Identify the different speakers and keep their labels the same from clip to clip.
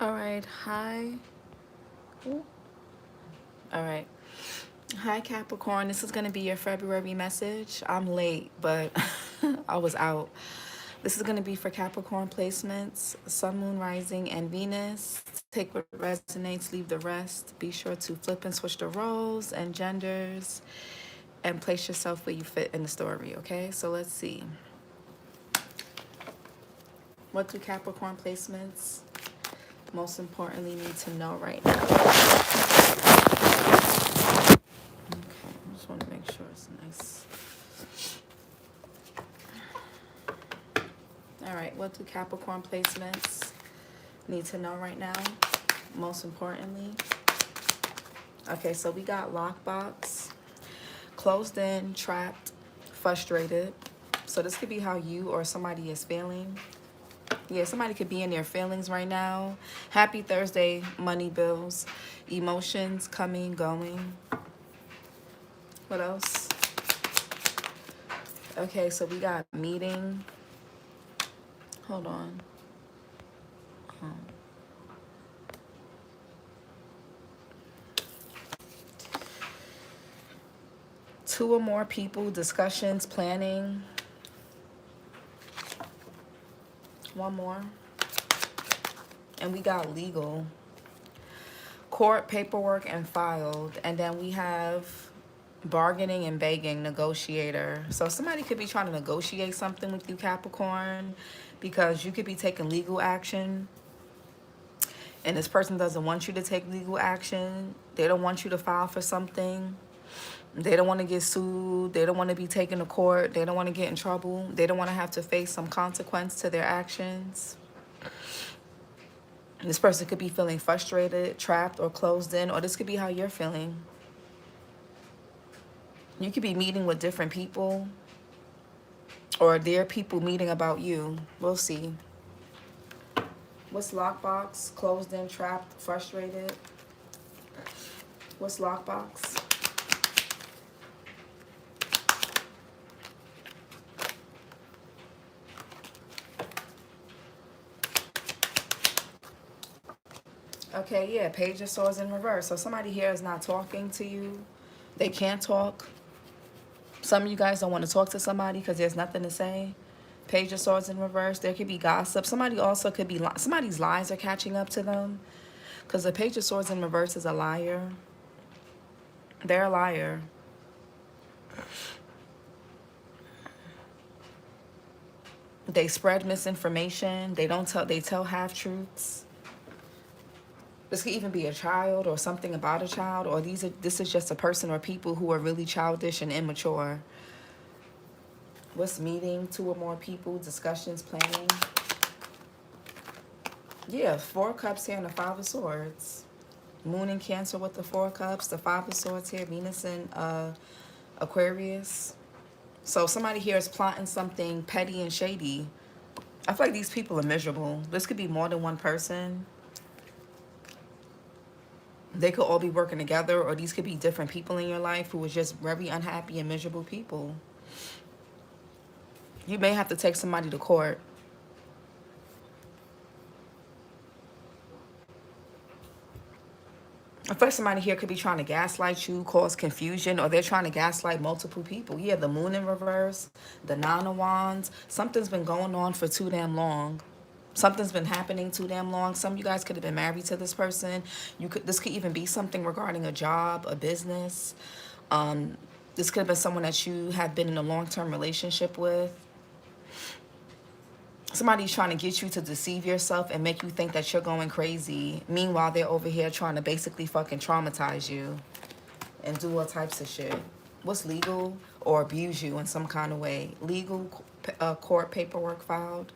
Speaker 1: All right, hi. Ooh. All right. Hi, Capricorn. This is going to be your February message. I'm late, but I was out. This is going to be for Capricorn placements, Sun, Moon, Rising, and Venus. Take what resonates, leave the rest. Be sure to flip and switch the roles and genders and place yourself where you fit in the story, okay? So let's see. What do Capricorn placements most importantly need to know right now? Okay, I just want to make sure it's nice. All right, what do Capricorn placements need to know right now? Most importantly. Okay, so we got lockbox, closed in, trapped, frustrated. So this could be how you or somebody is feeling. Yeah, somebody could be in their feelings right now. Happy Thursday, money, bills, emotions coming, going. What else? Okay, so we got meeting. Hold on. Two or more people, discussions, planning. One more. And we got legal. Court, paperwork, and filed. And then we have bargaining and begging, negotiator. So somebody could be trying to negotiate something with you, Capricorn, because you could be taking legal action. And this person doesn't want you to take legal action. They don't want you to file for something. They don't want to get sued. They don't want to be taken to court. They don't want to get in trouble. They don't want to have to face some consequence to their actions. This person could be feeling frustrated, trapped, or closed in, or this could be how you're feeling. You could be meeting with different people, or they're people meeting about you. We'll see. What's lockbox? Closed in, trapped, frustrated. What's lockbox? Okay, yeah, Page of Swords in reverse. So somebody here is not talking to you. They can't talk. Some of you guys don't want to talk to somebody because there's nothing to say. Page of Swords in reverse. There could be gossip. Somebody also could be, somebody's lies are catching up to them. Because the Page of Swords in reverse is a liar. They're a liar. They spread misinformation. They tell half-truths. This could even be a child or something about a child, or this is just a person or people who are really childish and immature. What's meeting? Two or more people, discussions, planning. Yeah, Four Cups here and the Five of Swords. Moon in Cancer with the Four Cups, the Five of Swords here, Venus in Aquarius. So somebody here is plotting something petty and shady. I feel like these people are miserable. This could be more than one person. They could all be working together, or these could be different people in your life who are just very unhappy and miserable people. You may have to take somebody to court. I feel like somebody here could be trying to gaslight you, cause confusion, or they're trying to gaslight multiple people. Yeah, the Moon in reverse, the Nine of Wands. Something's been going on for too damn long. Something's been happening too damn long. Some of you guys could have been married to this person. This could even be something regarding a job, a business. This could have been someone that you have been in a long-term relationship with. Somebody's trying to get you to deceive yourself and make you think that you're going crazy. Meanwhile, they're over here trying to basically fucking traumatize you and do all types of shit. What's legal? Or abuse you in some kind of way. Legal, court paperwork filed.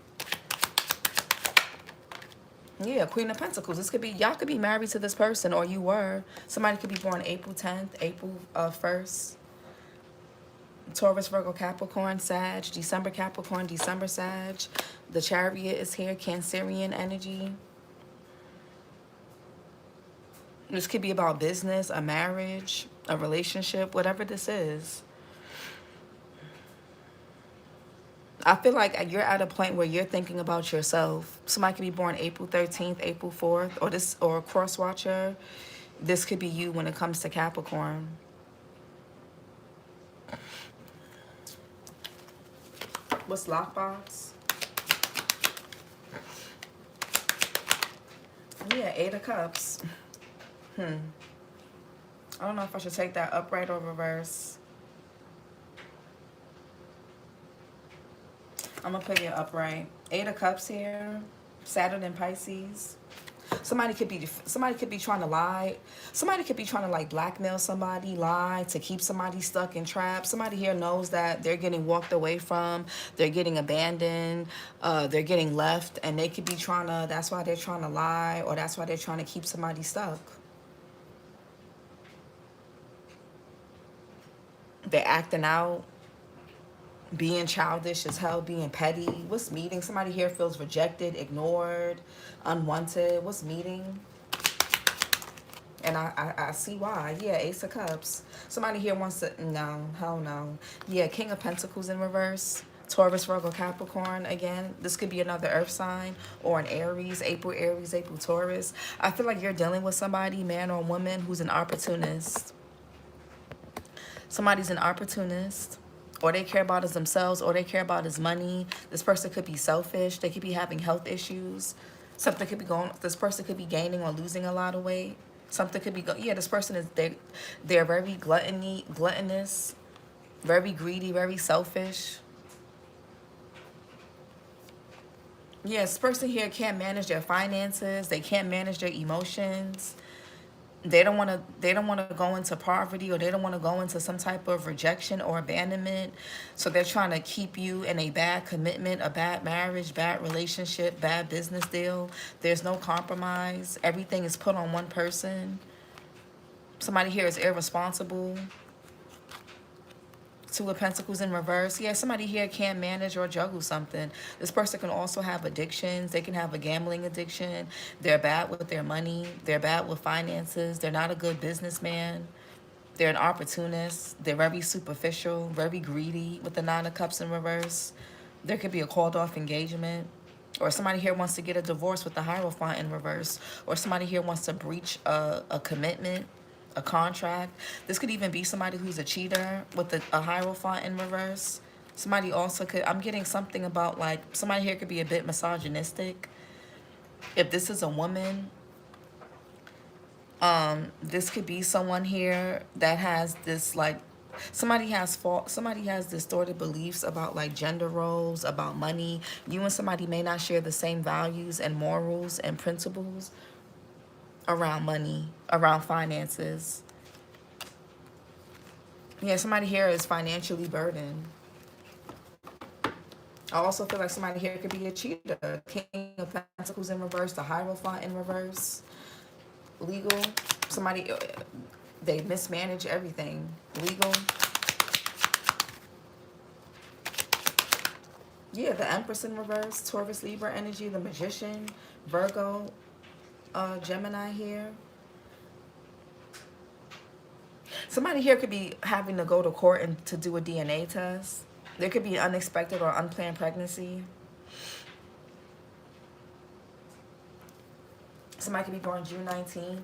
Speaker 1: Yeah, Queen of Pentacles. This could be, y'all could be married to this person, or you were. Somebody could be born April 10th, April 1st. Taurus, Virgo, Capricorn, Sag, December Capricorn, December Sag. The Chariot is here, Cancerian energy. This could be about business, a marriage, a relationship, whatever this is. I feel like you're at a point where you're thinking about yourself. Somebody could be born April 13th, April 4th, or a cross watcher. This could be you when it comes to Capricorn. What's lockbox? Yeah, 8 of Cups. I don't know if I should take that upright or reverse. I'm gonna put it upright. 8 of Cups here. Saturn and Pisces. Somebody could be trying to lie. Somebody could be trying to like blackmail somebody, lie to keep somebody stuck in traps. Somebody here knows that they're getting walked away from, they're getting abandoned, they're getting left, and they could be trying to, that's why they're trying to lie, or that's why they're trying to keep somebody stuck. They're acting out, being childish as hell, being petty. What's meeting? Somebody here feels rejected, ignored, unwanted. What's meeting? And I see why. Yeah, Ace of Cups. Somebody here wants to, no, hell no. Yeah, King of Pentacles in reverse. Taurus, Virgo, Capricorn. Again, this could be another earth sign or an Aries, April Taurus. I feel like you're dealing with somebody, man or woman, who's an opportunist. Somebody's an opportunist. Or they care about is themselves, or they care about is money. This person could be selfish. They could be having health issues. Something could be going, this person could be gaining or losing a lot of weight. Something could be, yeah, this person is, they're very gluttonous, very greedy, very selfish. Yes, this person here can't manage their finances. They can't manage their emotions. They don't want to go into poverty, or they don't want to go into some type of rejection or abandonment. So they're trying to keep you in a bad commitment, a bad marriage, bad relationship, bad business deal. There's no compromise. Everything is put on one person. Somebody here is irresponsible. 2 of Pentacles in reverse. Yeah, somebody here can't manage or juggle something. This person can also have addictions. They can have a gambling addiction. They're bad with their money. They're bad with finances. They're not a good businessman. They're an opportunist. They're very superficial, very greedy with the 9 of Cups in reverse. There could be a called off engagement. Or somebody here wants to get a divorce with the Hierophant in reverse. Or somebody here wants to breach a commitment, a contract. This could even be somebody who's a cheater with a Hierophant in reverse. Somebody also could, I'm getting something about like, somebody here could be a bit misogynistic. If this is a woman, this could be someone here that has this like, somebody has distorted beliefs about like gender roles, about money. You and somebody may not share the same values and morals and principles around money, around finances. Yeah, somebody here is financially burdened. I also feel like somebody here could be a cheater. King of Pentacles in reverse, the Hierophant in reverse. Legal. Somebody, they mismanage everything. Legal. Yeah, the Empress in reverse, Taurus, Libra energy, the Magician, Virgo, Gemini here. Somebody here could be having to go to court and to do a DNA test. There could be unexpected or unplanned pregnancy. Somebody could be born June 19th.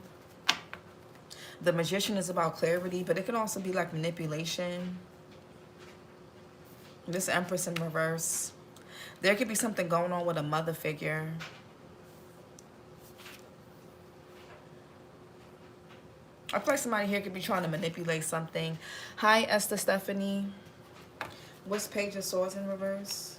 Speaker 1: The Magician is about clarity, but it can also be like manipulation. This Empress in reverse. There could be something going on with a mother figure. I feel like somebody here could be trying to manipulate something. Hi, Esther Stephanie. What's Page of Swords in reverse?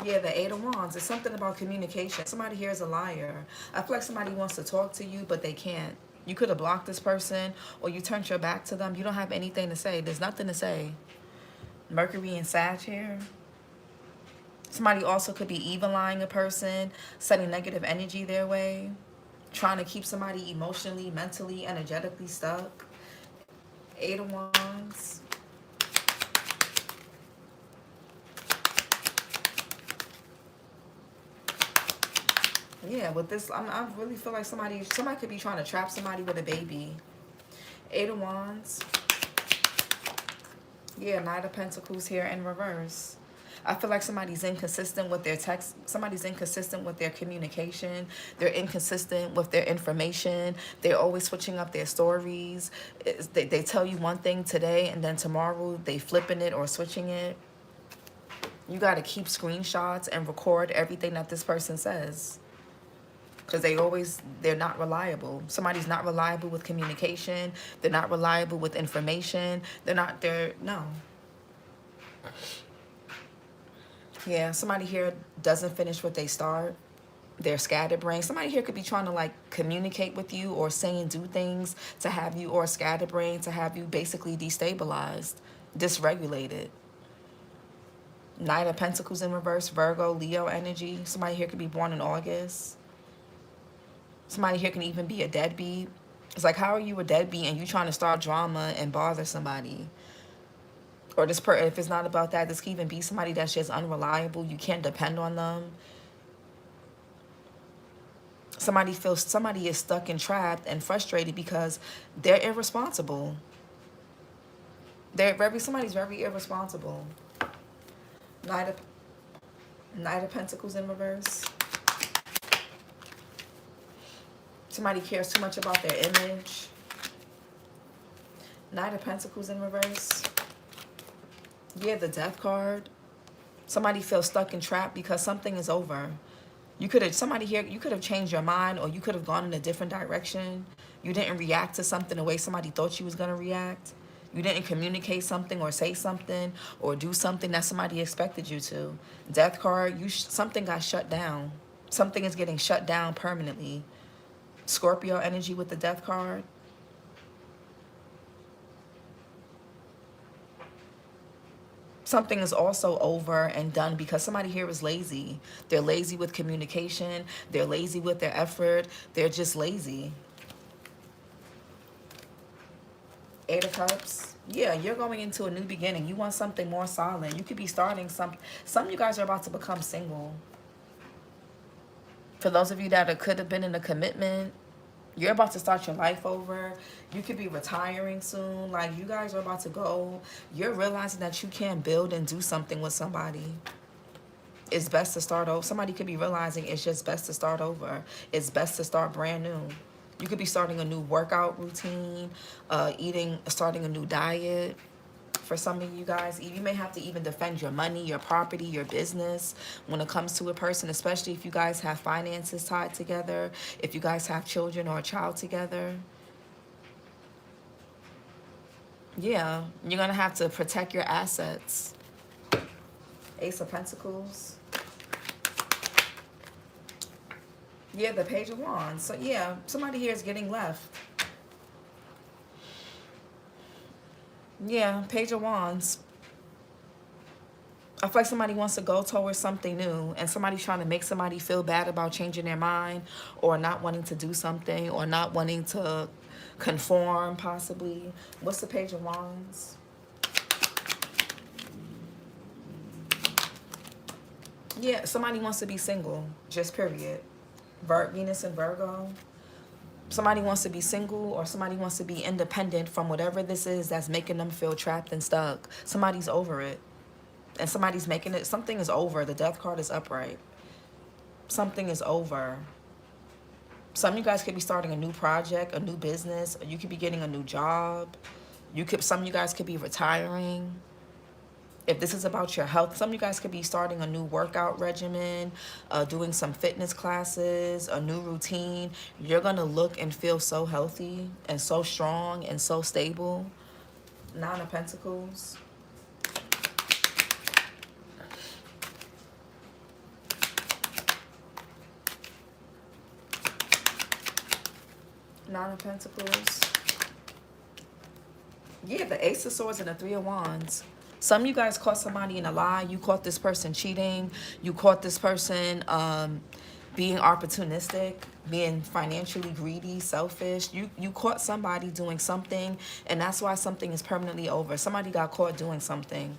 Speaker 1: Yeah, the 8 of Wands. It's something about communication. Somebody here is a liar. I feel like somebody wants to talk to you, but they can't. You could have blocked this person, or you turned your back to them. You don't have anything to say. There's nothing to say. Mercury and Sag here. Somebody also could be evil-eyeing a person, sending negative energy their way, trying to keep somebody emotionally, mentally, energetically stuck. 8 of Wands. Yeah, with this, I really feel like somebody could be trying to trap somebody with a baby. 8 of Wands. Yeah, Knight of Pentacles here in reverse. I feel like somebody's inconsistent with their text. Somebody's inconsistent with their communication. They're inconsistent with their information. They're always switching up their stories. They tell you one thing today, and then tomorrow they flipping it or switching it. You got to keep screenshots and record everything that this person says. Because they're not reliable. Somebody's not reliable with communication. They're not reliable with information. No. Yeah, somebody here doesn't finish what they start. They're scatterbrained. Somebody here could be trying to like communicate with you or say and do things to have you, or scatterbrained to have you basically destabilized, dysregulated. Knight of Pentacles in reverse, Virgo, Leo energy. Somebody here could be born in August. Somebody here can even be a deadbeat. It's like, how are you a deadbeat and you trying to start drama and bother somebody? Or if it's not about that, this can even be somebody that's just unreliable. You can't depend on them. Somebody is stuck and trapped and frustrated because they're irresponsible. Somebody's very irresponsible. Knight of Pentacles in reverse. Somebody cares too much about their image. Knight of Pentacles in reverse. Yeah, the Death card. Somebody feels stuck and trapped because something is over. You could have changed your mind, or you could have gone in a different direction. You didn't react to something the way somebody thought you was going to react. You didn't communicate something or say something or do something that somebody expected you to. Death card, something got shut down. Something is getting shut down permanently. Scorpio energy with the Death card. Something is also over and done because somebody here is lazy. They're lazy with communication. They're lazy with their effort. They're just lazy. Eight of Cups. Yeah, you're going into a new beginning. You want something more solid. You could be starting some of you guys are about to become single. For those of you that could have been in a commitment, you're about to start your life over. You could be retiring soon. Like, you guys are about to go. You're realizing that you can build and do something with somebody. It's best to start over. Somebody could be realizing it's just best to start over. It's best to start brand new. You could be starting a new workout routine, starting a new diet. For some of you guys, you may have to even defend your money, your property, your business when it comes to a person, especially if you guys have finances tied together, if you guys have children or a child together. Yeah, you're going to have to protect your assets. Ace of Pentacles. Yeah, the Page of Wands. So, yeah, somebody here is getting left. Yeah, Page of Wands. I feel like somebody wants to go towards something new, and somebody's trying to make somebody feel bad about changing their mind or not wanting to do something or not wanting to conform, possibly. What's the Page of Wands? Yeah, somebody wants to be single, just period. Venus and Virgo. Somebody wants to be single, or somebody wants to be independent from whatever this is that's making them feel trapped and stuck. Somebody's over it. And somebody's making it. Something is over. The Death card is upright. Something is over. Some of you guys could be starting a new project, a new business. Or you could be getting a new job. Some of you guys could be retiring. If this is about your health, some of you guys could be starting a new workout regimen, doing some fitness classes, a new routine. You're going to look and feel so healthy and so strong and so stable. Nine of Pentacles. Nine of Pentacles. Yeah, the Ace of Swords and the Three of Wands. Some of you guys caught somebody in a lie. You caught this person cheating. You caught this person being opportunistic, being financially greedy, selfish. You caught somebody doing something, and that's why something is permanently over. Somebody got caught doing something.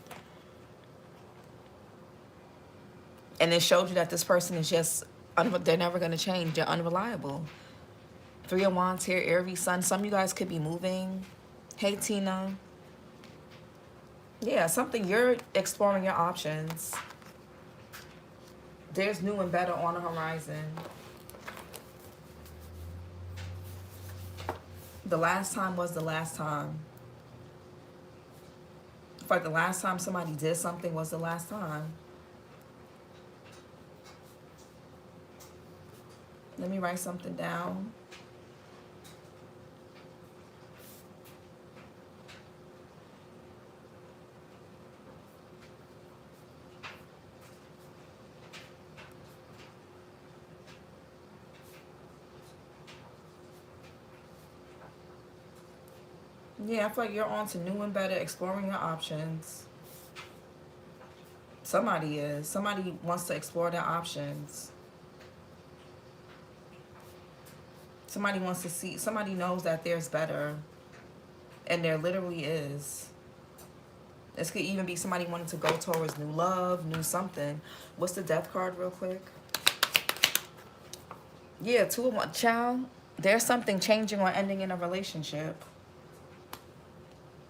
Speaker 1: And it showed you that this person is just, they're never going to change. They're unreliable. Three of Wands here, Aries Sun. Some of you guys could be moving. Hey, Tina. Yeah, something you're exploring your options. There's new and better on the horizon. The last time was the last time. It's like the last time somebody did something was the last time. Let me write something down. Yeah, I feel like you're on to new and better, exploring your options. Somebody is. Somebody wants to explore their options. Somebody wants to see, somebody knows that there's better. And there literally is. This could even be somebody wanting to go towards new love, new something. What's the death card real quick? Yeah, 2 of 1. Child, there's something changing or ending in a relationship.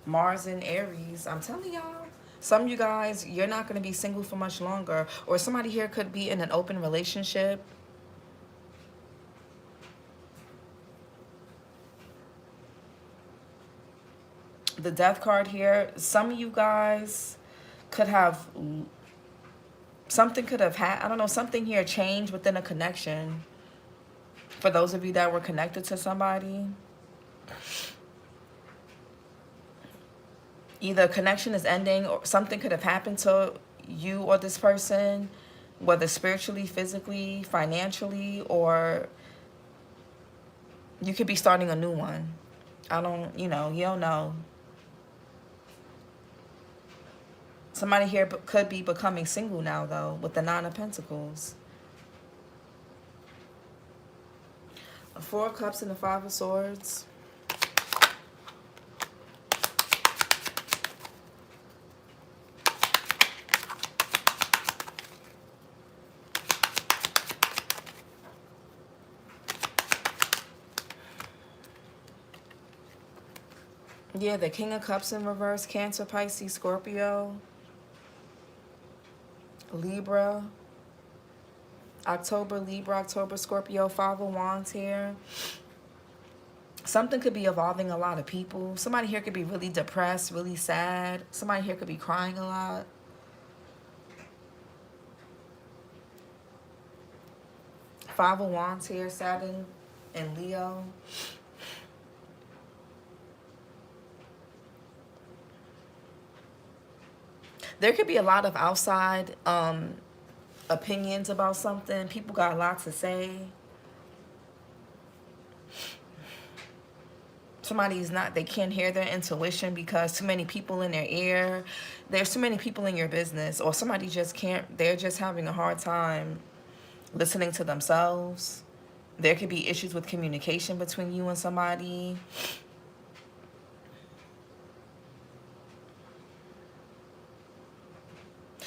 Speaker 1: Mars and Aries. I'm telling y'all. Some of you guys, you're not going to be single for much longer. Or somebody here could be in an open relationship. The death card here. Some of you guys could have... Something could have had... I don't know. Something here changed within a connection. For those of you that were connected to somebody. Either a connection is ending or something could have happened to you or this person, whether spiritually, physically, financially, or you could be starting a new one. I don't, you don't know. Somebody here could be becoming single now, though, with the 9 of Pentacles. 4 of Cups and the 5 of Swords. Yeah, the King of Cups in reverse. Cancer, Pisces, Scorpio, Libra. October, Libra, October, Scorpio. 5 of Wands here. Something could be involving a lot of people. Somebody here could be really depressed, really sad. Somebody here could be crying a lot. Five of Wands here, Saturn and Leo. There could be a lot of outside opinions about something. People got a lot to say. Somebody's not, they can't hear their intuition because too many people in their ear. There's too many people in your business, or somebody just can't, they're just having a hard time listening to themselves. There could be issues with communication between you and somebody.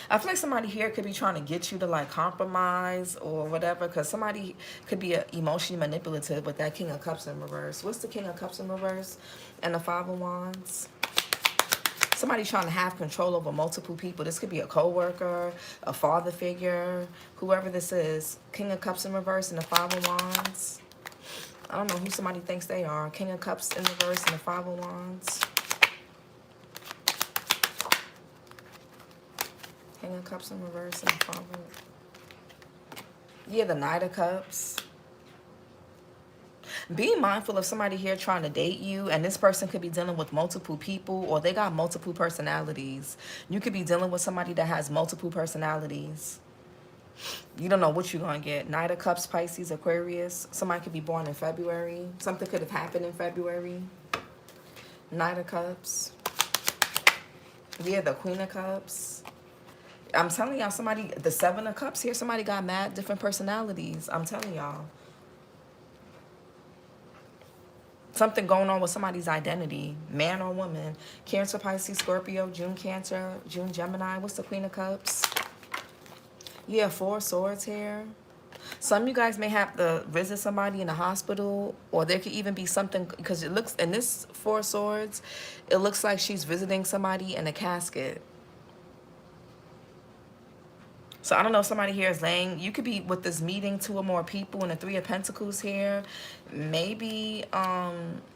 Speaker 1: I feel like somebody here could be trying to get you to like compromise or whatever, because somebody could be emotionally manipulative with that King of Cups in reverse. What's the King of Cups in reverse? And the 5 of Wands. Somebody trying to have control over multiple people. This could be a co-worker, a father figure, whoever this is. King of Cups in reverse and the 5 of Wands. I don't know who somebody thinks they are. King of Cups in reverse and the 5 of Wands. King of Cups in reverse and the 5 of... Yeah, the Knight of Cups. Be mindful of somebody here trying to date you, and this person could be dealing with multiple people, or they got multiple personalities. You could be dealing with somebody that has multiple personalities. You don't know what you're going to get. Knight of Cups, Pisces, Aquarius. Somebody could be born in February. Something could have happened in February. Knight of Cups. Yeah, the Queen of Cups. I'm telling y'all, somebody, the 7 of Cups here, somebody got mad different personalities. I'm telling y'all. Something going on with somebody's identity, man or woman. Cancer, Pisces, Scorpio, June Cancer, June Gemini. What's the Queen of Cups? Yeah, 4 Swords here. Some of you guys may have to visit somebody in the hospital, or there could even be something, because it looks, in this Four of Swords, it looks like she's visiting somebody in a casket. So I don't know if somebody here is laying, you could be with this meeting 2 or more people, and the Three of Pentacles here. Maybe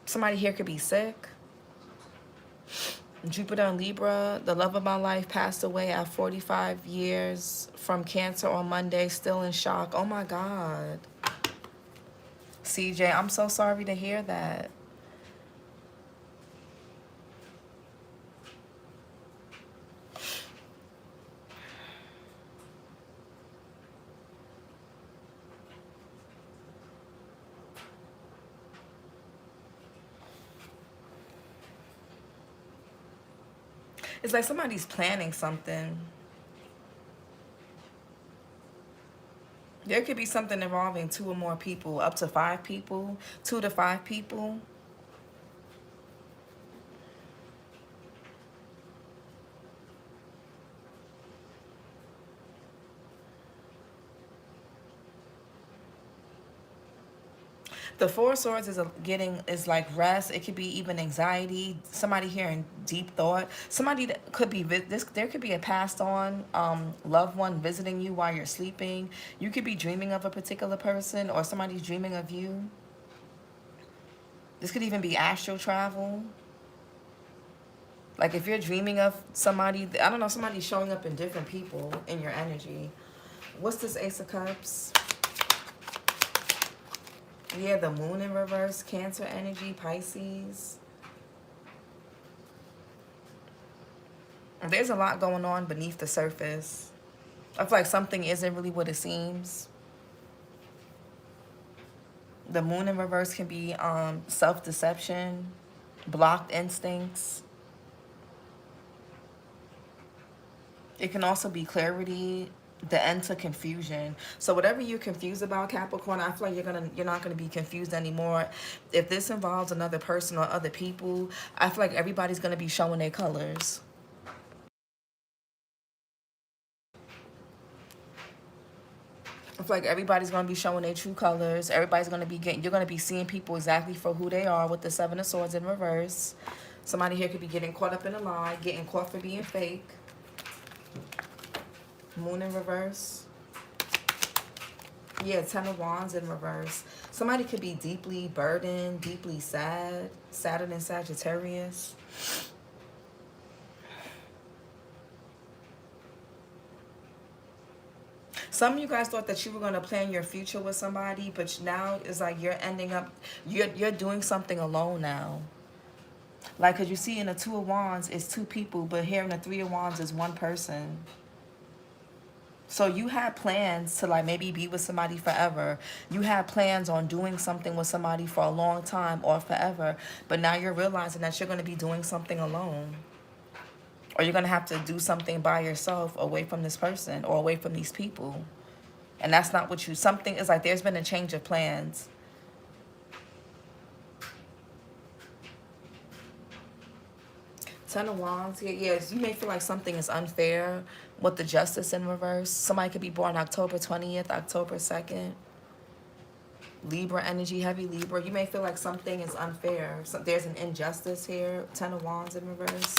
Speaker 1: somebody here could be sick. Jupiter and Libra, the love of my life passed away at 45 years from cancer on Monday, still in shock. Oh my God. CJ, I'm so sorry to hear that. It's like somebody's planning something. There could be something involving 2 or more people, up to 5 people, 2 to 5 people. The Four of Swords is like rest. It could be even anxiety. Somebody here in deep thought. Somebody that could be there could be a passed on loved one visiting you while you're sleeping. You could be dreaming of a particular person, or somebody's dreaming of you. This could even be astral travel. Like if you're dreaming of somebody, I don't know, somebody's showing up in different people in your energy. What's this Ace of Cups? Yeah, the Moon in reverse, Cancer energy, Pisces. There's a lot going on beneath the surface. I feel like something isn't really what it seems. The Moon in reverse can be self-deception, blocked instincts. It can also be clarity, the end to confusion. So whatever you're confused about, Capricorn, I feel like you're not gonna be confused anymore. If this involves another person or other people, I feel like everybody's gonna be showing their colors. I feel like everybody's gonna be showing their true colors. Everybody's gonna be you're gonna be seeing people exactly for who they are, with the Seven of Swords in reverse. Somebody here could be getting caught up in a lie, getting caught for being fake. Moon in reverse. Yeah, Ten of Wands in reverse. Somebody could be deeply burdened, deeply sad. Saturn in Sagittarius. Some of you guys thought that you were going to plan your future with somebody, but now it's like you're ending up, you're doing something alone now. Like, because you see in the Two of Wands, it's 2 people, but here in the Three of Wands is 1 person. So you had plans to like maybe be with somebody forever. You had plans on doing something with somebody for a long time or forever. But now you're realizing that you're going to be doing something alone. Or you're going to have to do something by yourself away from this person or away from these people. And that's not what something is like there's been a change of plans. Ten of Wands here. Yes, you may feel like something is unfair with the Justice in reverse. Somebody could be born October 20th, October 2nd. Libra energy, heavy Libra. You may feel like something is unfair. So there's an injustice here. Ten of Wands in reverse.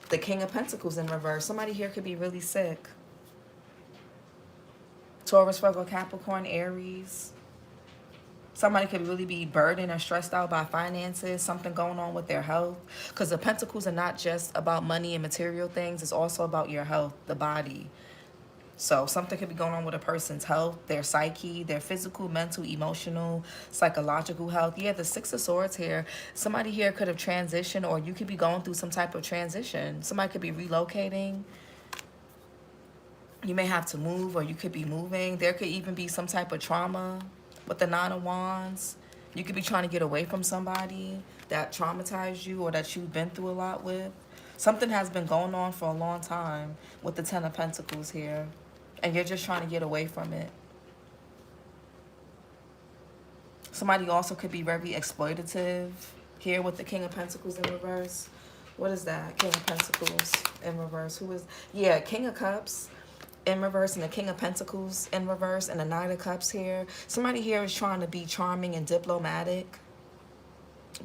Speaker 1: The King of Pentacles in reverse. Somebody here could be really sick. Taurus, Virgo, Capricorn, Aries. Somebody could really be burdened or stressed out by finances, something going on with their health. Because the Pentacles are not just about money and material things. It's also about your health, the body. So something could be going on with a person's health, their psyche, their physical, mental, emotional, psychological health. Yeah, the Six of Swords here. Somebody here could have transitioned, or you could be going through some type of transition. Somebody could be relocating. You may have to move, or you could be moving. There could even be some type of trauma. With the Nine of Wands, you could be trying to get away from somebody that traumatized you or that you've been through a lot with. Something has been going on for a long time with the Ten of Pentacles here, and you're just trying to get away from it. Somebody also could be very exploitative here with the King of Pentacles in reverse. What is that? King of Pentacles in reverse. Who is... Yeah, King of Cups. in reverse and the King of Pentacles in reverse and the Knight of Cups here. Somebody here is trying to be charming and diplomatic,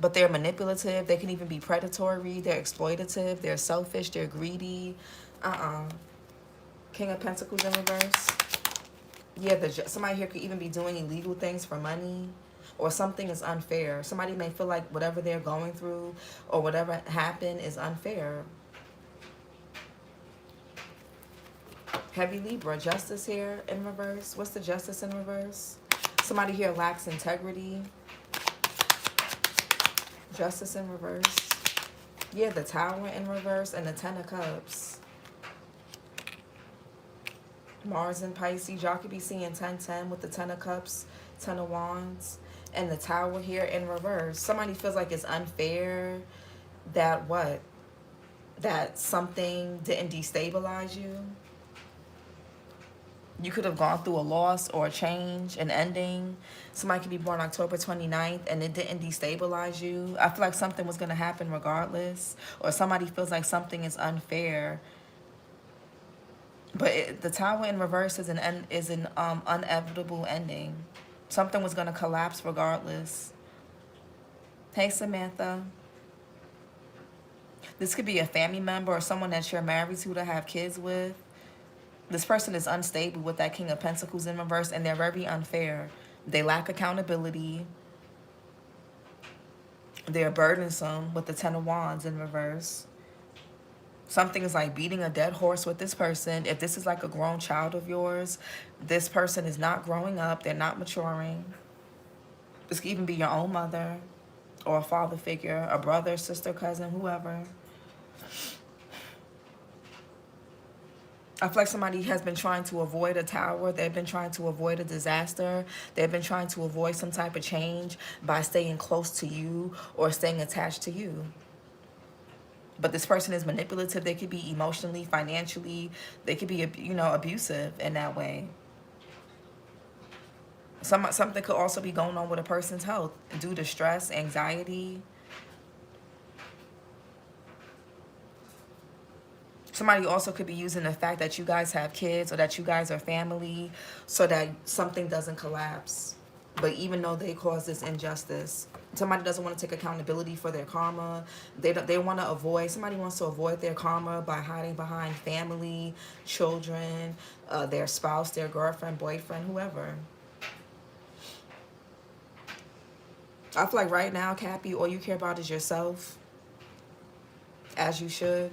Speaker 1: but they're manipulative. They can even be predatory. They're exploitative. They're selfish. They're greedy. King of Pentacles in reverse. Yeah, somebody here could even be doing illegal things for money, or something is unfair. Somebody may feel like whatever they're going through or whatever happened is unfair. Heavy Libra, Justice here in reverse. What's the Justice in reverse? Somebody here lacks integrity. Justice in reverse. Yeah, the Tower in reverse and the Ten of Cups. Mars and Pisces. Y'all could be seeing 10-10 with the Ten of Cups, Ten of Wands, and the Tower here in reverse. Somebody feels like it's unfair that what? That something didn't destabilize you. You could have gone through a loss or a change, an ending. Somebody could be born October 29th and it didn't destabilize you. I feel like something was going to happen regardless. Or somebody feels like something is unfair. But the Tower in reverse is an inevitable ending. Something was going to collapse regardless. Hey, Samantha. This could be a family member or someone that you're married to have kids with. This person is unstable with that King of Pentacles in reverse, and they're very unfair. They lack accountability. They're burdensome with the Ten of Wands in reverse. Something is like beating a dead horse with this person. If this is like a grown child of yours, this person is not growing up. They're not maturing. This could even be your own mother or a father figure, a brother, sister, cousin, whoever. I feel like somebody has been trying to avoid a tower. They've been trying to avoid a disaster. They've been trying to avoid some type of change by staying close to you or staying attached to you. But this person is manipulative. They could be emotionally, financially. They could be, you know, abusive in that way. Something could also be going on with a person's health due to stress, anxiety. Somebody also could be using the fact that you guys have kids or that you guys are family so that something doesn't collapse. But even though they caused this injustice, somebody doesn't want to take accountability for their karma. They want to avoid, somebody wants to avoid their karma by hiding behind family, children, their spouse, their girlfriend, boyfriend, whoever. I feel like right now, Cappy, all you care about is yourself, as you should.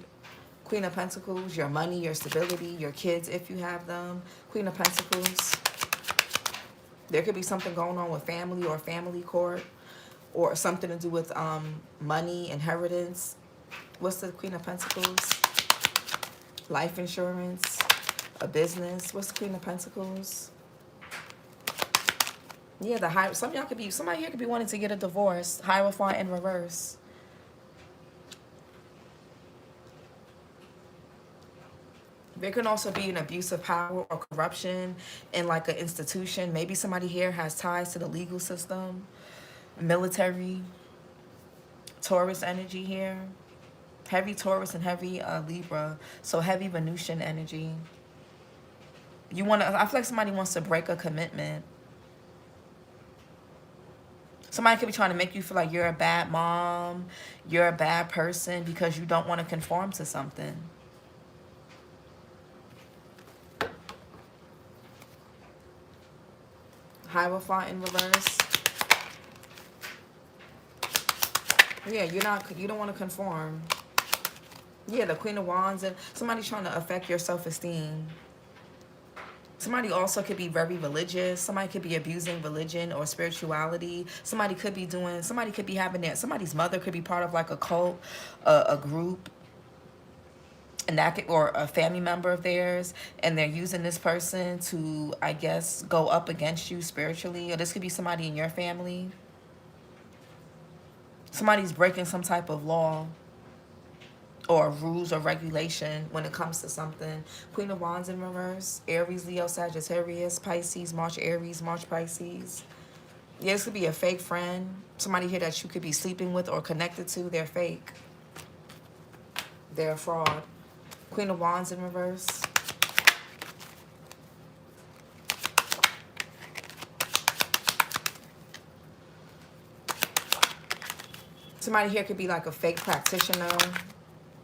Speaker 1: Queen of Pentacles, your money, your stability, your kids if you have them. Queen of Pentacles. There could be something going on with family or family court or something to do with money, inheritance. What's the Queen of Pentacles? Life insurance, a business. What's the Queen of Pentacles? Yeah, some of y'all could be, somebody here could be wanting to get a divorce. Hierophant in reverse. There can also be an abuse of power or corruption in like an institution. Maybe somebody here has ties to the legal system, military, Taurus energy here. Heavy Taurus and heavy Libra. So heavy Venusian energy. I feel like somebody wants to break a commitment. Somebody could be trying to make you feel like you're a bad mom, you're a bad person because you don't want to conform to something. Hierophant in reverse. Yeah, you don't want to conform. Yeah, the Queen of Wands, and somebody's trying to affect your self-esteem. Somebody also could be very religious. Somebody could be abusing religion or spirituality. Somebody's somebody's mother could be part of like a cult, a group, and or a family member of theirs, and they're using this person to, I guess, go up against you spiritually. Or this could be somebody in your family. Somebody's breaking some type of law or rules or regulation when it comes to something. Queen of Wands in reverse. Aries, Leo, Sagittarius, Pisces, March, Aries, March, Pisces. Yeah, this could be a fake friend. Somebody here that you could be sleeping with or connected to. They're fake. They're a fraud. Queen of Wands in reverse. Somebody here could be like a fake practitioner,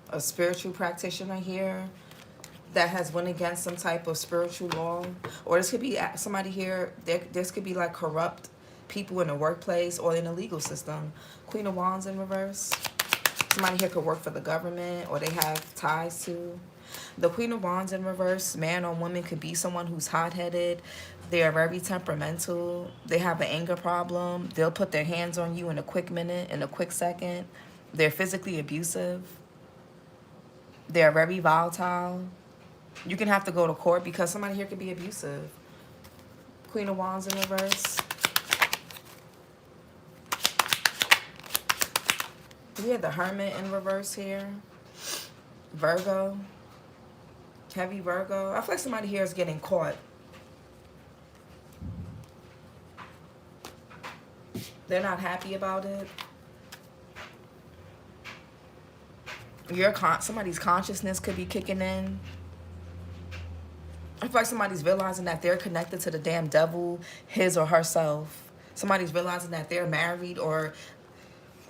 Speaker 1: a spiritual practitioner here that has went against some type of spiritual law. Or this could be somebody here, this could be like corrupt people in the workplace or in the legal system. Queen of Wands in reverse. Somebody here could work for the government or they have ties to. The Queen of Wands in reverse, man or woman, could be someone who's hot-headed. They are very temperamental. They have an anger problem. They'll put their hands on you in a quick minute, in a quick second. They're physically abusive. They're very volatile. You can have to go to court because somebody here could be abusive. Queen of Wands in reverse. We have the Hermit in reverse here. Virgo. Heavy Virgo. I feel like somebody here is getting caught. They're not happy about it. Somebody's consciousness could be kicking in. I feel like somebody's realizing that they're connected to the damn devil, his or herself. Somebody's realizing that they're married or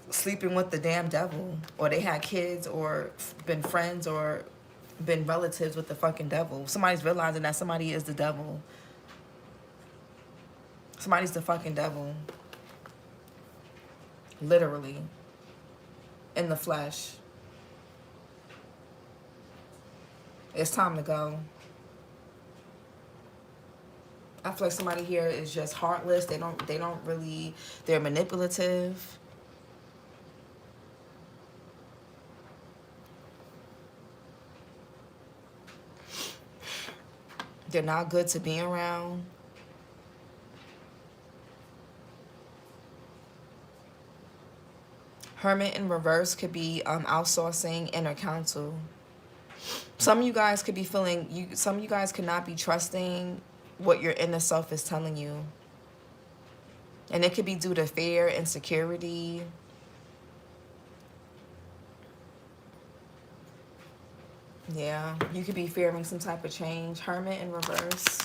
Speaker 1: sleeping with the damn devil. Or they had kids or been friends or been relatives with the fucking devil. Somebody's realizing that somebody is the devil. Somebody's the fucking devil. Literally. In the flesh. It's time to go. I feel like somebody here is just heartless. They don't really, they're manipulative. They're not good to be around. Hermit in reverse could be outsourcing inner counsel. Some of you guys could be feeling, some of you guys could not be trusting what your inner self is telling you. And it could be due to fear, insecurity. Yeah, you could be fearing some type of change. Hermit in reverse.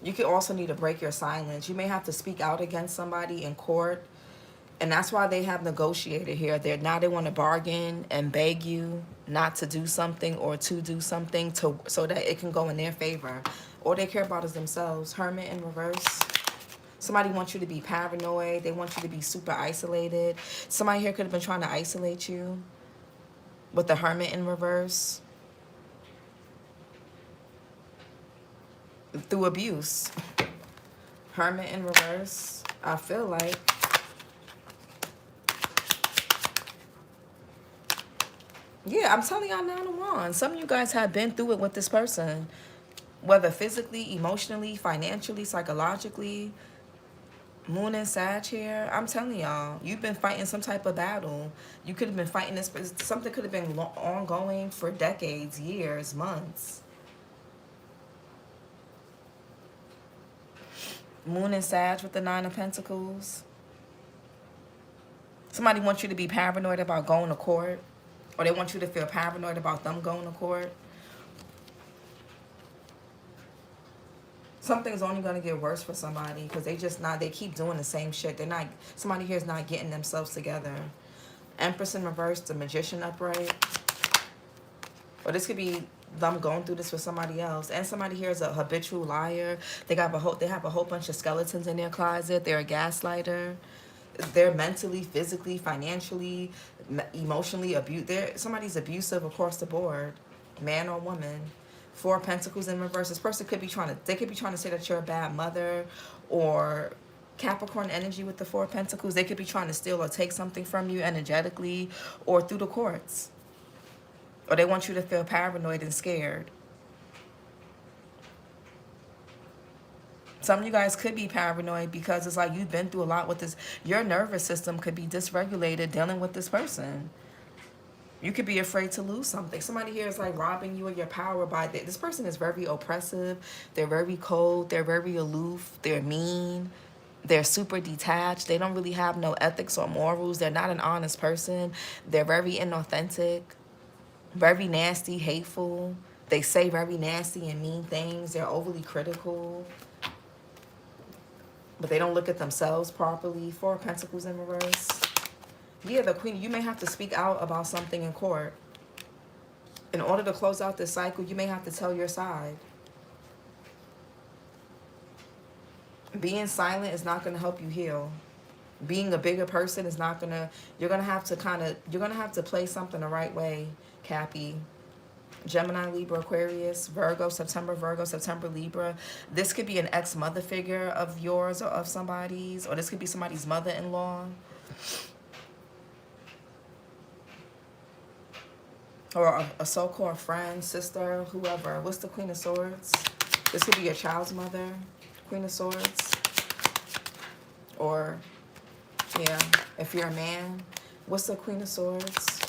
Speaker 1: You could also need to break your silence. You may have to speak out against somebody in court. And that's why they have negotiated here. Now they want to bargain and beg you not to do something or to do something so that it can go in their favor. All they care about is themselves. Hermit in reverse. Somebody wants you to be paranoid. They want you to be super isolated. Somebody here could have been trying to isolate you with the Hermit in reverse. Through abuse. Hermit in reverse. I feel like. Yeah, I'm telling y'all 9 of Wands. Some of you guys have been through it with this person. Whether physically, emotionally, financially, psychologically. Moon and Sag here. I'm telling y'all, you've been fighting some type of battle. You could have been fighting this. Something could have been ongoing for decades, years, months. Moon and Sag with the 9 of Pentacles. Somebody wants you to be paranoid about going to court. Or they want you to feel paranoid about them going to court. Something's only going to get worse for somebody because they keep doing the same shit. Somebody here is not getting themselves together. Empress in reverse, the Magician upright. Or this could be them going through this with somebody else. And somebody here is a habitual liar. They have a whole bunch of skeletons in their closet. They're a gaslighter. They're mentally, physically, financially, emotionally abused. Somebody's abusive across the board, man or woman. 4 Pentacles in reverse. This person could be trying to say that you're a bad mother, or Capricorn energy with the 4 Pentacles. They could be trying to steal or take something from you energetically or through the courts. Or they want you to feel paranoid and scared. Some of you guys could be paranoid because it's like you've been through a lot with this. Your nervous system could be dysregulated dealing with this person. You could be afraid to lose something. Somebody here is like robbing you of your power by this person is very oppressive. They're very cold. They're very aloof. They're mean. They're super detached. They don't really have no ethics or morals. They're not an honest person. They're very inauthentic, very nasty, hateful. They say very nasty and mean things. They're overly critical. But they don't look at themselves properly. 4 Pentacles in reverse. Yeah, the Queen, you may have to speak out about something in court. In order to close out this cycle, you may have to tell your side. Being silent is not going to help you heal. Being a bigger person is not going to, you're going to have to play something the right way, Cappy. Gemini, Libra, Aquarius, Virgo, September, Libra. This could be an ex-mother figure of yours or of somebody's, or this could be somebody's mother-in-law. Or a so-called friend, sister, whoever. What's the Queen of Swords? This could be your child's mother, Queen of Swords. Or, yeah, if you're a man, what's the Queen of Swords?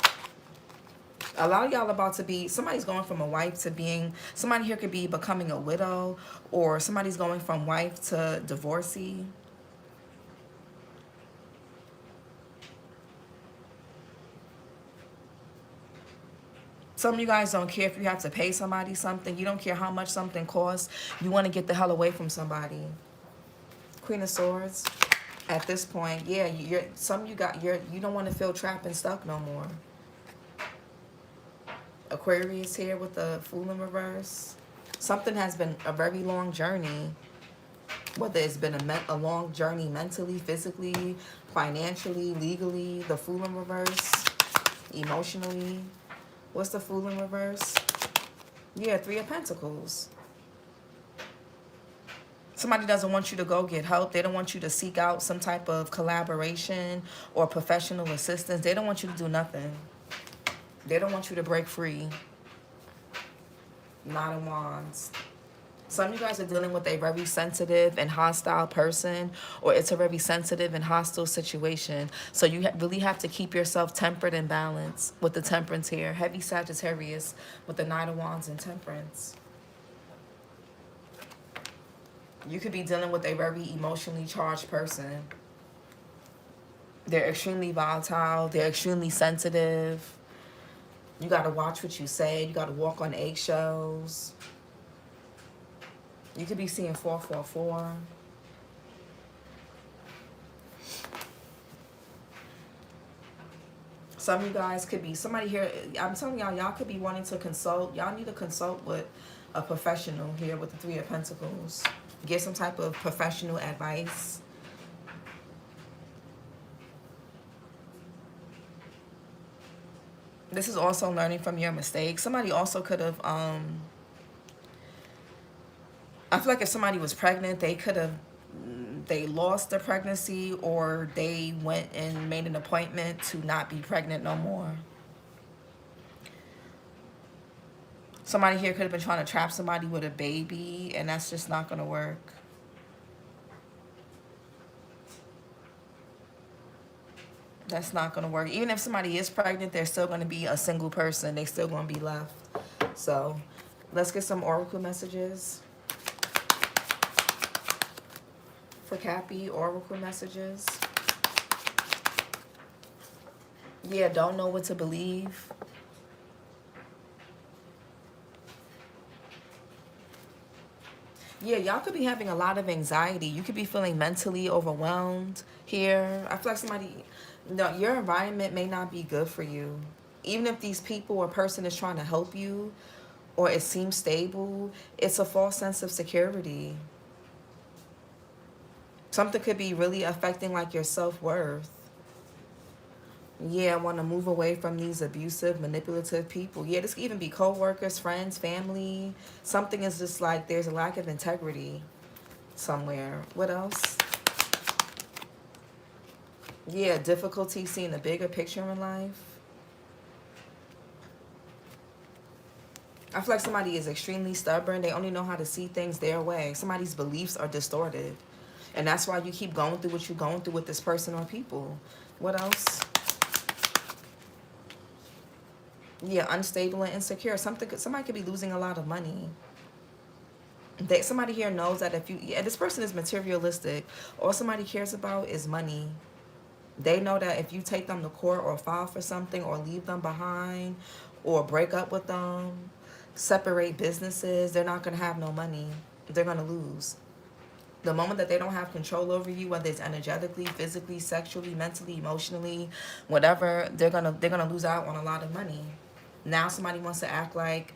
Speaker 1: A lot of y'all about to be, somebody's going from a wife to being, somebody here could be becoming a widow, or somebody's going from wife to divorcee. Some of you guys don't care if you have to pay somebody something. You don't care how much something costs. You want to get the hell away from somebody. Queen of Swords. At this point, yeah, you don't want to feel trapped and stuck no more. Aquarius here with the Fool in reverse. Something has been a very long journey. Whether it's been a long journey mentally, physically, financially, legally. The Fool in reverse. Emotionally. What's the Fool in reverse? Yeah, Three of Pentacles. Somebody doesn't want you to go get help. They don't want you to seek out some type of collaboration or professional assistance. They don't want you to do nothing. They don't want you to break free. Nine of Wands. Some of you guys are dealing with a very sensitive and hostile person, or it's a very sensitive and hostile situation. So you really have to keep yourself tempered and balanced with the Temperance here. Heavy Sagittarius with the Nine of Wands and Temperance. You could be dealing with a very emotionally charged person. They're extremely volatile. They're extremely sensitive. You got to watch what you say. You got to walk on eggshells. You could be seeing 444. Some of you guys could be, somebody here, I'm telling y'all, y'all could be wanting to consult. Y'all need to consult with a professional here with the Three of Pentacles. Get some type of professional advice. This is also learning from your mistakes. Somebody also could have, I feel like if somebody was pregnant, they lost their pregnancy, or they went and made an appointment to not be pregnant no more. Somebody here could have been trying to trap somebody with a baby, and that's just not going to work. That's not going to work. Even if somebody is pregnant, they're still going to be a single person. They're still going to be left. So let's get some oracle messages. For Cappy, oracle messages. Yeah, don't know what to believe. Yeah, y'all could be having a lot of anxiety. You could be feeling mentally overwhelmed here. I feel like somebody, no, your environment may not be good for you. Even if these people or person is trying to help you, or it seems stable, it's a false sense of security. Something could be really affecting like your self-worth. Yeah, I want to move away from these abusive, manipulative people. Yeah, this could even be co-workers, friends, family. Something is just like there's a lack of integrity somewhere. What else? Yeah, difficulty seeing the bigger picture in life. I feel like somebody is extremely stubborn. They only know how to see things their way. Somebody's beliefs are distorted. And that's why you keep going through what you're going through with this person or people. What else? Yeah, unstable and insecure. Somebody could be losing a lot of money. Somebody here knows that if you, yeah, this person is materialistic. All somebody cares about is money. They know that if you take them to court or file for something or leave them behind or break up with them, separate businesses, they're not going to have no money. They're going to lose. The moment that they don't have control over you, whether it's energetically, physically, sexually, mentally, emotionally, whatever, they're gonna lose out on a lot of money. Now somebody wants to act like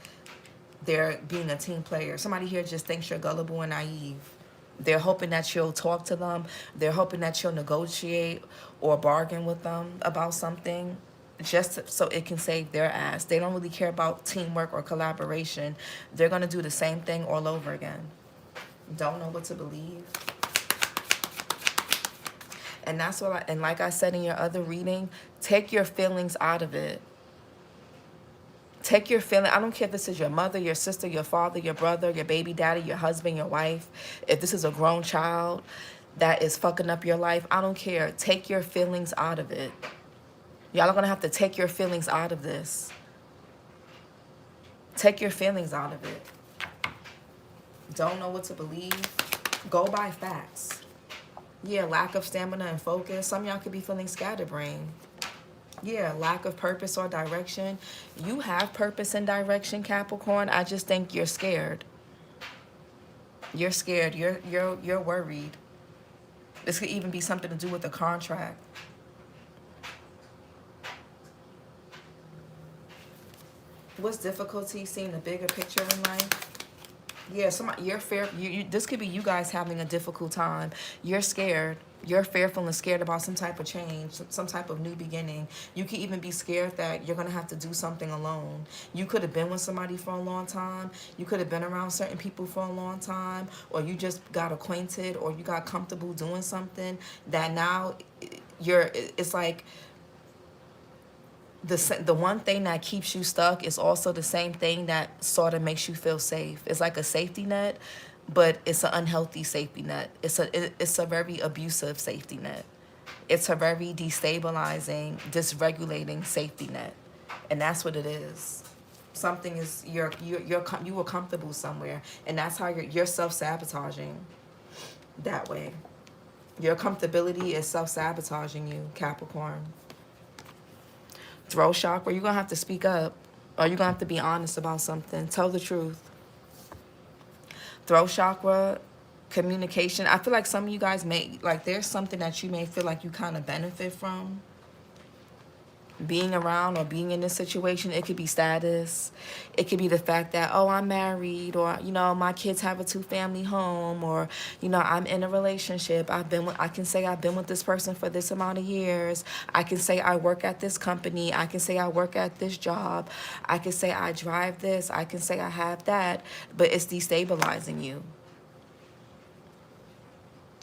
Speaker 1: they're being a team player. Somebody here just thinks you're gullible and naive. They're hoping that you'll talk to them. They're hoping that you'll negotiate or bargain with them about something just so it can save their ass. They don't really care about teamwork or collaboration. They're going to do the same thing all over again. Don't know what to believe. And that's what and like I said in your other reading, take your feelings out of it. Take your feeling. I don't care if this is your mother, your sister, your father, your brother, your baby daddy, your husband, your wife. If this is a grown child that is fucking up your life, I don't care. Take your feelings out of it. Y'all are going to have to take your feelings out of this. Take your feelings out of it. Don't know what to believe. Go by facts. Yeah, lack of stamina and focus. Some of y'all could be feeling scatterbrained. Yeah, lack of purpose or direction. You have purpose and direction, Capricorn. I just think you're scared. You're scared. You're worried. This could even be something to do with the contract. What's difficulty seeing the bigger picture in life? Yeah, you're fair. This could be you guys having a difficult time. You're scared. You're fearful and scared about some type of change, some type of new beginning. You could even be scared that you're going to have to do something alone. You could have been with somebody for a long time. You could have been around certain people for a long time. Or you just got acquainted or you got comfortable doing something that now it's like the one thing that keeps you stuck is also the same thing that sort of makes you feel safe. It's like a safety net, but it's an unhealthy safety net. It's a very abusive safety net. It's a very destabilizing, dysregulating safety net, and that's what it is. Something is you were comfortable somewhere, and that's how you're self-sabotaging that way. Your comfortability is self-sabotaging you, Capricorn. Throat chakra, you're going to have to speak up, or you're going to have to be honest about something. Tell the truth. Throat chakra, communication. I feel like some of you guys there's something that you may feel like you kind of benefit from being around or being in this situation. It could be status. It could be the fact that, oh, I'm married, or, my kids have a 2-family home, or, I'm in a relationship. I can say I've been with this person for this amount of years. I can say I work at this company. I can say I work at this job. I can say I drive this. I can say I have that, but it's destabilizing you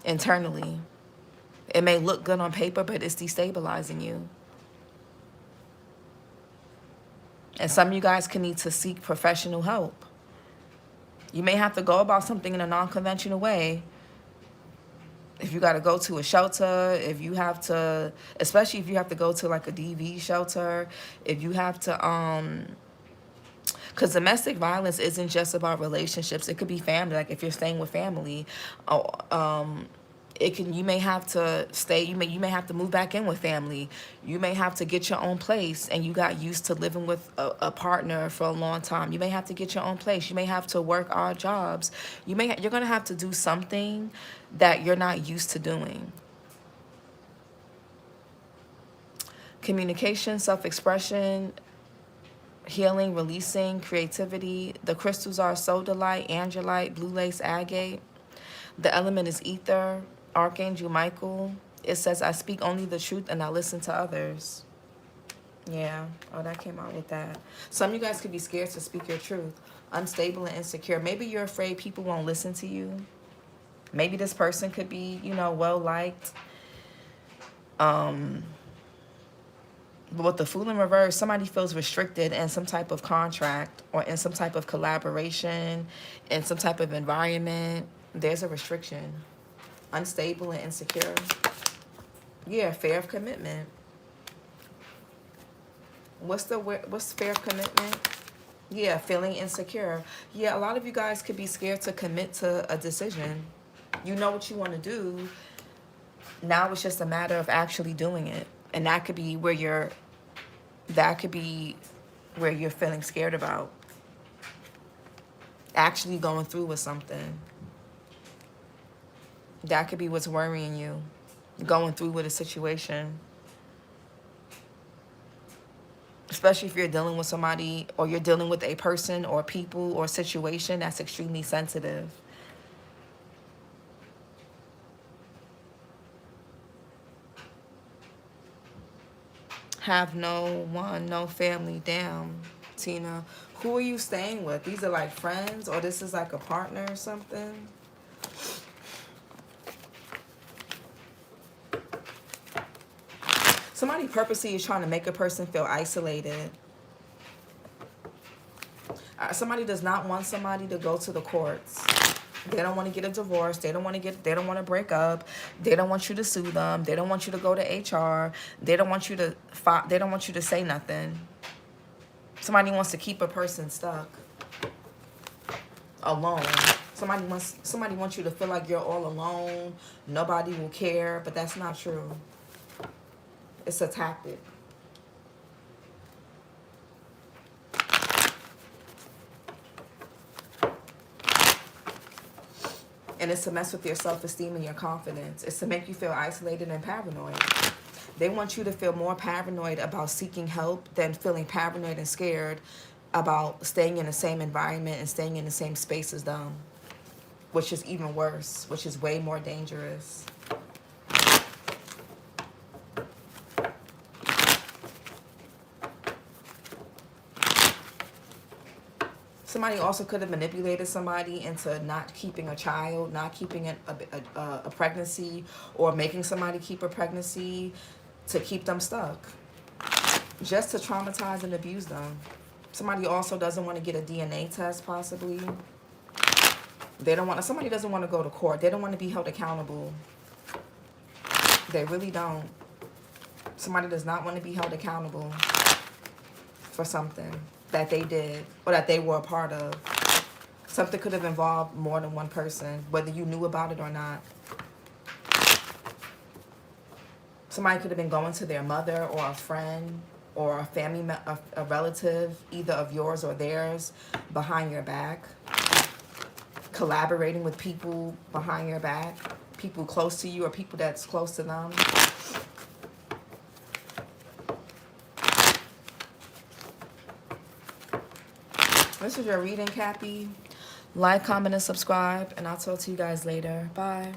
Speaker 1: internally. It may look good on paper, but it's destabilizing you. And some of you guys can need to seek professional help. You may have to go about something in a non-conventional way. If you got to go to a shelter, if you have to, especially if you have to go to like a DV shelter, if you have to, because domestic violence isn't just about relationships. It could be family. Like if you're staying with family, you may have to stay, you may have to move back in with family. You may have to get your own place, and you got used to living with a partner for a long time. You may have to get your own place. You may have to work odd jobs. You're going to have to do something that you're not used to doing. Communication, self-expression, healing, releasing, creativity. The crystals are sodalite, angelite, blue lace, agate. The element is ether. Archangel Michael, it says, I speak only the truth and I listen to others. Yeah. Oh, that came out with that. Some of you guys could be scared to speak your truth. Unstable and insecure. Maybe you're afraid people won't listen to you. Maybe this person could be, well-liked. But with the Fool in reverse, somebody feels restricted in some type of contract or in some type of collaboration, in some type of environment. There's a restriction. Unstable and insecure. Yeah, fear of commitment. What's fear of commitment? Yeah, feeling insecure. Yeah, a lot of you guys could be scared to commit to a decision. You know what you want to do. Now it's just a matter of actually doing it. And that could be where you're feeling scared about. Actually going through with something. That could be what's worrying you, going through with a situation. Especially if you're dealing with somebody, or you're dealing with a person or people or situation that's extremely sensitive. Have no one, no family. Damn, Tina. Who are you staying with? These are like friends, or this is like a partner or something? Somebody purposely is trying to make a person feel isolated. Somebody does not want somebody to go to the courts. They don't want to get a divorce. They don't want to break up. They don't want you to sue them. They don't want you to go to HR. They don't want you to say nothing. Somebody wants to keep a person stuck, alone. Somebody wants you to feel like you're all alone. Nobody will care, but that's not true. It's a tactic. And it's to mess with your self-esteem and your confidence. It's to make you feel isolated and paranoid. They want you to feel more paranoid about seeking help than feeling paranoid and scared about staying in the same environment and staying in the same space as them. Which is even worse, which is way more dangerous. Somebody also could have manipulated somebody into not keeping a child, not keeping a pregnancy, or making somebody keep a pregnancy to keep them stuck. Just to traumatize and abuse them. Somebody also doesn't want to get a DNA test, possibly. Somebody doesn't want to go to court. They don't want to be held accountable. They really don't. Somebody does not want to be held accountable for something that they did or that they were a part of. Something could have involved more than one person, whether you knew about it or not. Somebody could have been going to their mother or a friend or a family, a relative, either of yours or theirs, behind your back. Collaborating with people behind your back. People close to you or people that's close to them. This is your reading, Cappy. Like, comment, and subscribe, and I'll talk to you guys later. Bye.